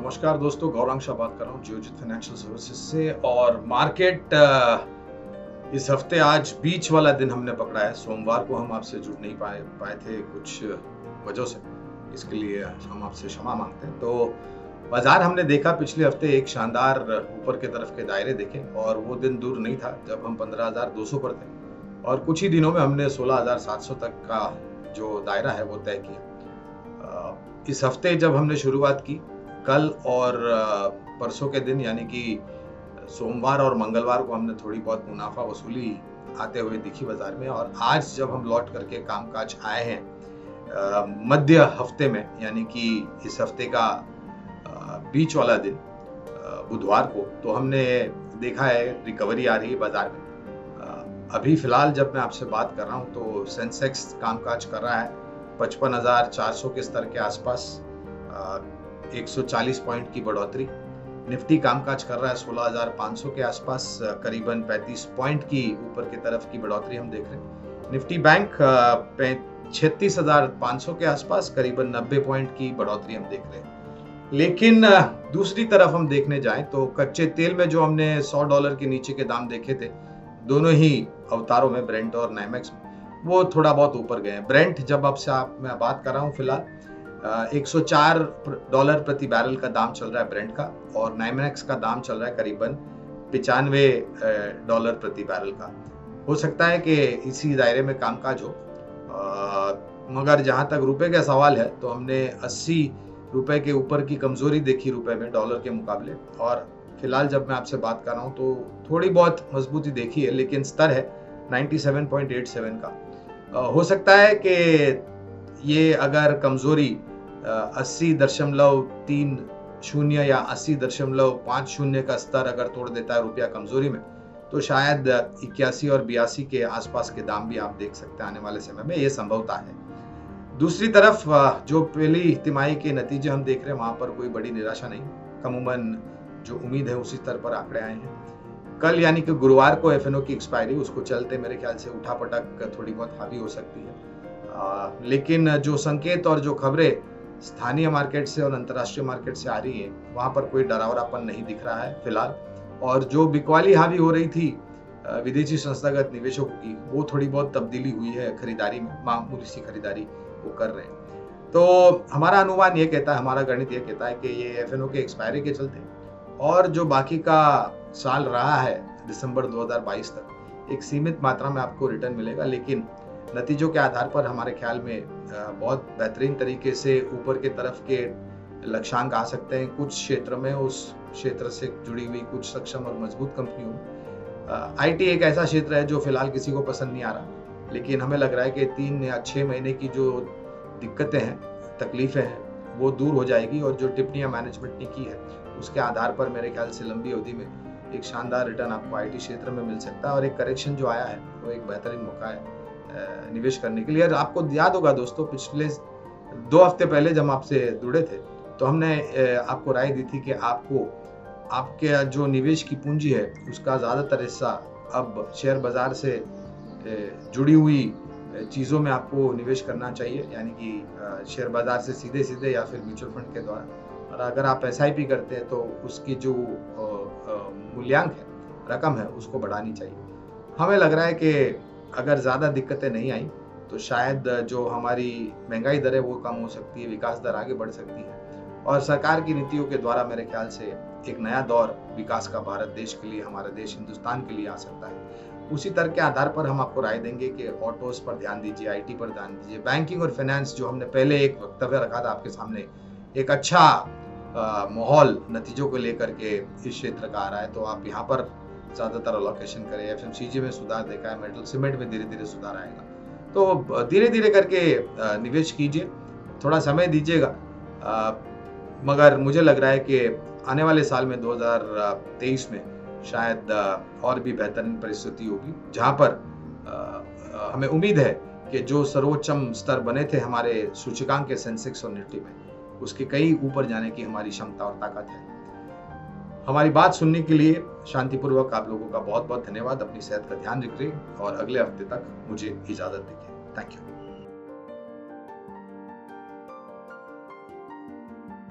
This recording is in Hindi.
नमस्कार दोस्तों, गौरांग शाह बात कर रहा हूँ जियोजित फाइनेंशियल सर्विसेज से। और मार्केट इस हफ्ते आज बीच वाला दिन हमने पकड़ा है। सोमवार को हम आपसे जुड़ नहीं पाए थे कुछ वजहों से, इसके लिए हम आपसे क्षमा मांगते हैं। तो बाजार हमने देखा पिछले हफ्ते एक शानदार ऊपर के तरफ के दायरे देखे, और वो दिन दूर नहीं था जब हम 15,200 पर थे और कुछ ही दिनों में हमने 16,700 तक का जो दायरा है वो तय किया। इस हफ्ते जब हमने शुरुआत की, कल और परसों के दिन यानी कि सोमवार और मंगलवार को हमने थोड़ी बहुत मुनाफा वसूली आते हुए दिखी बाजार में। और आज जब हम लौट करके कामकाज आए हैं मध्य हफ्ते में, यानी कि इस हफ्ते का बीच वाला दिन बुधवार को, तो हमने देखा है रिकवरी आ रही है बाजार में। अभी फिलहाल जब मैं आपसे बात कर रहा हूँ तो सेंसेक्स कामकाज कर रहा है 55,400 के स्तर के आसपास, 140 पॉइंट की बढ़ोतरी। निफ्टी कामकाज कर रहा है 16,500 के आसपास, करीबन 35 पॉइंट की ऊपर की तरफ की बढ़ोतरी हम देख रहे हैं। निफ्टी बैंक 36,500 के आसपास, करीबन 90 पॉइंट की बढ़ोतरी हम देख रहे हैं। लेकिन दूसरी तरफ हम देखने जाएं तो कच्चे तेल में जो हमने $100 के नीचे के दाम देखे थे दोनों ही अवतारों में, ब्रेंट और नाइमेक्स में, वो थोड़ा बहुत ऊपर गए हैं। ब्रेंट जब मैं बात कर रहा हूँ फिलहाल $104 प्रति बैरल का दाम चल रहा है ब्रेंट का, और नाइमेक्स का दाम चल रहा है करीबन $95 प्रति बैरल का। हो सकता है कि इसी दायरे में कामकाज हो, मगर जहां तक रुपए का सवाल है तो हमने 80 रुपए के ऊपर की कमजोरी देखी रुपए में डॉलर के मुकाबले। और फिलहाल जब मैं आपसे बात कर रहा हूँ तो थोड़ी बहुत मजबूती देखी है, लेकिन स्तर है 97.87 का। हो सकता है कि ये अगर कमजोरी 80.30 या 80.50 का स्तर अगर तोड़ देता है रुपया कमजोरी में, तो शायद 81 और 82 के आसपास के दाम भी आप देख सकते हैं आने वाले समय में, ये संभवता है। दूसरी तरफ जो पहली तिमाही के नतीजे हम देख रहे हैं वहां पर कोई बड़ी निराशा नहीं, कमूमन जो उम्मीद है उसी स्तर पर आंकड़े आए हैं। कल यानी कि गुरुवार को एफएनओ की एक्सपायरी, उसको चलते मेरे ख्याल से उठापटक थोड़ी बहुत हावी हो सकती है। लेकिन जो संकेत और जो खबरें स्थानीय मार्केट से और अंतर्राष्ट्रीय मार्केट से आ रही है वहां पर कोई डरावनापन नहीं दिख रहा है फिलहाल। और जो बिकवाली हावी हो रही थी विदेशी संस्थागत निवेशकों की, वो थोड़ी बहुत तब्दीली हुई है खरीदारी में, मामूली सी खरीदारी वो कर रहे हैं। तो हमारा अनुमान ये कहता है, हमारा गणित ये कहता है कि ये एफएनओ के एक्सपायरी के चलते और जो बाकी का साल रहा है दिसंबर 2022 तक, एक सीमित मात्रा में आपको रिटर्न मिलेगा। लेकिन नतीजों के आधार पर हमारे ख्याल में बहुत बेहतरीन तरीके से ऊपर के तरफ के लक्ष्यांक आ सकते हैं। कुछ क्षेत्र में उस क्षेत्र से जुड़ी हुई कुछ सक्षम और मजबूत कंपनियों, आईटी एक ऐसा क्षेत्र है जो फिलहाल किसी को पसंद नहीं आ रहा, लेकिन हमें लग रहा है कि 3 या 6 महीने की जो दिक्कतें हैं, तकलीफें हैं, वो दूर हो जाएगी। और जो टिप्पणियां मैनेजमेंट ने की है उसके आधार पर मेरे ख्याल से लंबी अवधि में एक शानदार रिटर्न आपको आईटी क्षेत्र में मिल सकता है। और एक करेक्शन जो आया है वो एक बेहतरीन मौका है निवेश करने के लिए। और आपको याद होगा दोस्तों, पिछले 2 हफ्ते पहले जब आपसे जुड़े थे तो हमने आपको राय दी थी कि आपको आपके जो निवेश की पूंजी है उसका ज्यादातर हिस्सा अब शेयर बाजार से जुड़ी हुई चीजों में आपको निवेश करना चाहिए, यानी कि शेयर बाजार से सीधे या फिर म्यूचुअल फंड के द्वारा। और अगर आप एसआईपी करते हैं तो उसकी जो मूल्यांक है, रकम है, उसको बढ़ानी चाहिए। हमें लग रहा है कि अगर ज़्यादा दिक्कतें नहीं आई तो शायद जो हमारी महंगाई दर है वो कम हो सकती है, विकास दर आगे बढ़ सकती है, और सरकार की नीतियों के द्वारा मेरे ख्याल से एक नया दौर विकास का भारत देश के लिए, हमारा देश हिंदुस्तान के लिए आ सकता है। उसी तरह के आधार पर हम आपको राय देंगे कि ऑटोज पर ध्यान दीजिए, आईटी पर ध्यान दीजिए, बैंकिंग और फाइनेंस जो हमने पहले एक वक्तव्य रखा था आपके सामने, एक अच्छा माहौल नतीजों को लेकर के इस क्षेत्र का आ रहा है, तो आप यहाँ पर ज्यादातर अलोकेशन करें। एफएमसीजी में सुधार देखा है, मेटल सीमेंट में धीरे धीरे सुधार आएगा, तो धीरे धीरे करके निवेश कीजिए, थोड़ा समय दीजिएगा। मगर मुझे लग रहा है कि आने वाले साल में 2023 में शायद और भी बेहतरीन परिस्थिति होगी, जहां पर हमें उम्मीद है कि जो सर्वोच्चम स्तर बने थे हमारे सूचकांक के सेंसेक्स और निफ्टी में, उसके कई ऊपर जाने की हमारी क्षमता और ताकत है। हमारी बात सुनने के लिए शांतिपूर्वक आप लोगों का बहुत बहुत धन्यवाद। अपनी सेहत का ध्यान रखिए और अगले हफ्ते तक मुझे इजाजत दीजिए। Thank you.